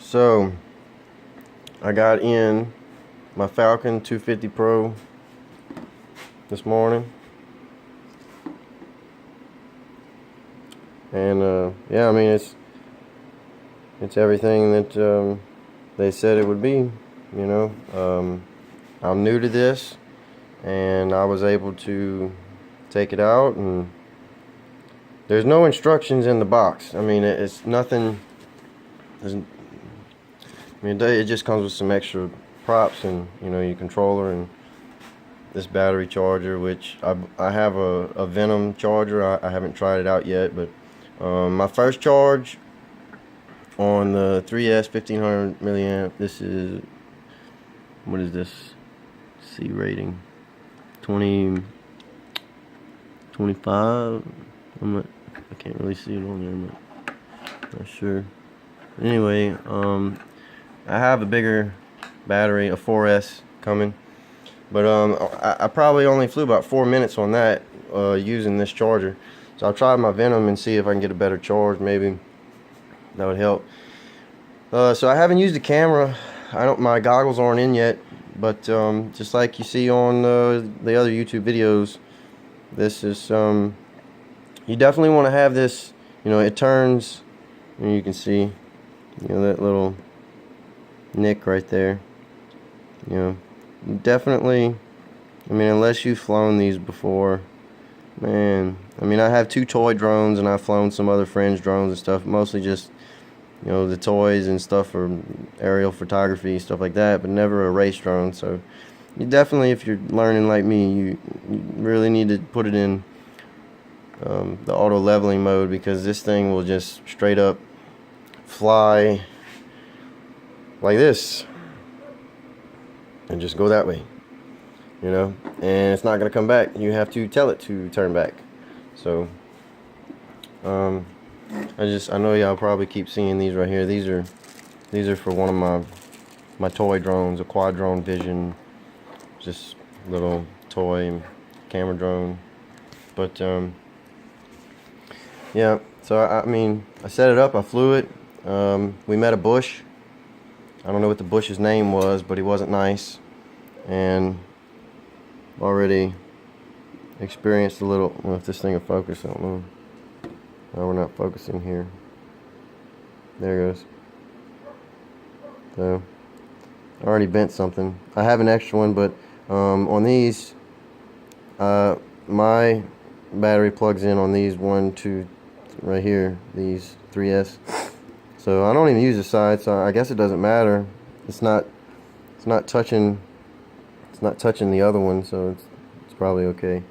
So I got in my Falcon 250 Pro this morning, and yeah, I mean it's everything that they said it would be. I'm new to this, and I was able to take it out, and there's no instructions in the box. I mean, it's nothing. It just comes with some extra props and your controller and this battery charger, which I have a Venom charger. I haven't tried it out yet, but my first charge on the 3S 1500 milliamp. This is, what is this? C rating 20, 25. I can't really see it on there, but not sure. Anyway, I have a bigger battery, a 4S coming, but I probably only flew about 4 minutes on that using this charger. So I'll try my Venom and see if I can get a better charge. Maybe that would help. So I haven't used the camera. My goggles aren't in yet, but just like you see on the other YouTube videos, this is you definitely want to have this. It turns, and you can see that little nick right there. Definitely, I mean, unless you've flown these before, man. I mean, I have 2 toy drones, and I've flown some other friends' drones and stuff, mostly just the toys and stuff for aerial photography, stuff like that, but never a race drone. So you definitely, if you're learning like me, you really need to put it in the auto leveling mode, because this thing will just straight up fly like this and just go that way, and it's not going to come back. You have to tell it to turn back. So I know y'all probably keep seeing these right here. These are for one of my toy drones, a Quadrone Vision, just little toy camera drone. But yeah, so I mean, I set it up, I flew it. We met a bush. I don't know what the bush's name was, but he wasn't nice, and already experienced a little. Well, if this thing will focus, I don't know. No, we're not focusing here. There it goes. So I already bent something. I have an extra one, but on these, my battery plugs in on these 1, 2, right here. These 3S. So I don't even use the side, so I guess it doesn't matter. It's not touching the other one, so it's probably okay.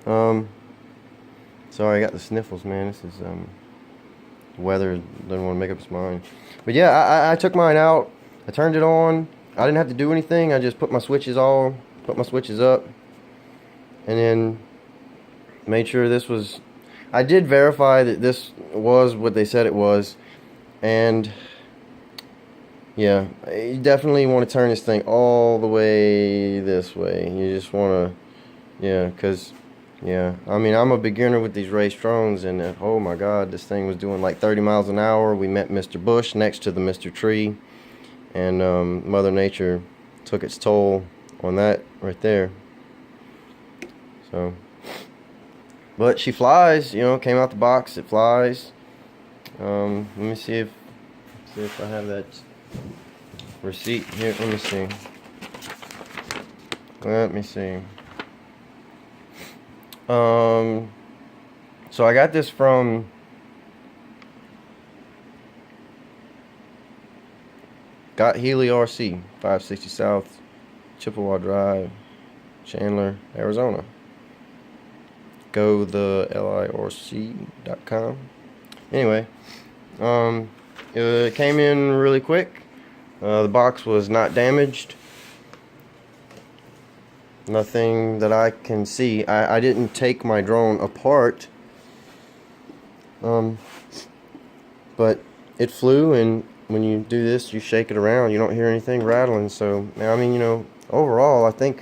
Sorry, I got the sniffles, man. This is the weather doesn't want to make up its mind. But yeah, I took mine out. I turned it on. I didn't have to do anything. I just put my switches up, and then made sure this was. I did verify that this was what they said it was. And yeah, you definitely want to turn this thing all the way this way. You just want to, because I mean, I'm a beginner with these race drones, and oh my God, this thing was doing like 30 miles an hour. We met Mr. Bush next to the Mr. Tree, and Mother Nature took its toll on that right there. So, but she flies, came out the box, it flies. Let me see if I have that receipt here. Let me see. So I got this from Got Healy RC, 560 South Chippewa Drive, Chandler, Arizona. Go the LIRC.com. Anyway, it came in really quick. The box was not damaged. Nothing that I can see. I didn't take my drone apart. But it flew, and when you do this, you shake it around, you don't hear anything rattling. So, I mean, overall, I feel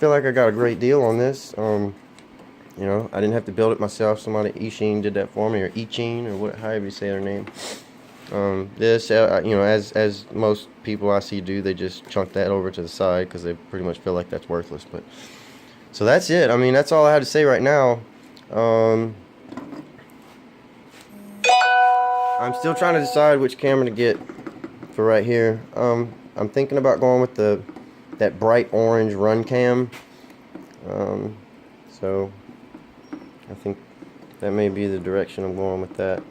like I got a great deal on this. I didn't have to build it myself. Somebody, Eachine, did that for me, or Eachine, or however you say their name. This, you know, as most people I see do, they just chunk that over to the side because they pretty much feel like that's worthless. But so that's it. I mean, that's all I have to say right now. I'm still trying to decide which camera to get for right here. I'm thinking about going with that bright orange run cam. So I think that may be the direction I'm going with that.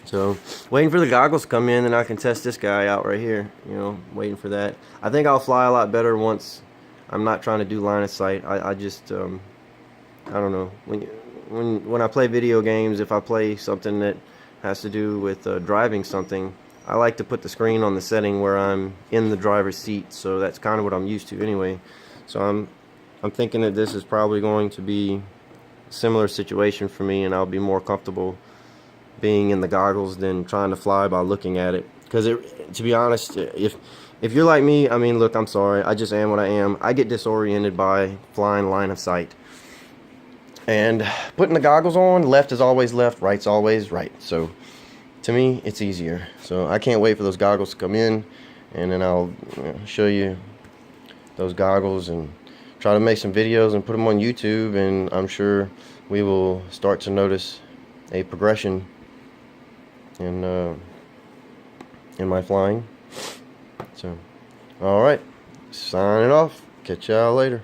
So waiting for the goggles to come in and I can test this guy out right here. You know, waiting for that. I think I'll fly a lot better once I'm not trying to do line of sight. I just I don't know, when I play video games, if I play something that has to do with driving something, I like to put the screen on the setting where I'm in the driver's seat. So that's kind of what I'm used to anyway. So I'm thinking that this is probably going to be a similar situation for me, and I'll be more comfortable being in the goggles than trying to fly by looking at it. Because to be honest, if you're like me, I mean, look, I'm sorry, I just am what I am. I get disoriented by flying line of sight. And putting the goggles on, left is always left, right's always right. So to me, it's easier. So I can't wait for those goggles to come in, and then I'll show you those goggles and try to make some videos and put them on YouTube, and I'm sure we will start to notice a progression in my flying. So, all right, signing off. Catch y'all later.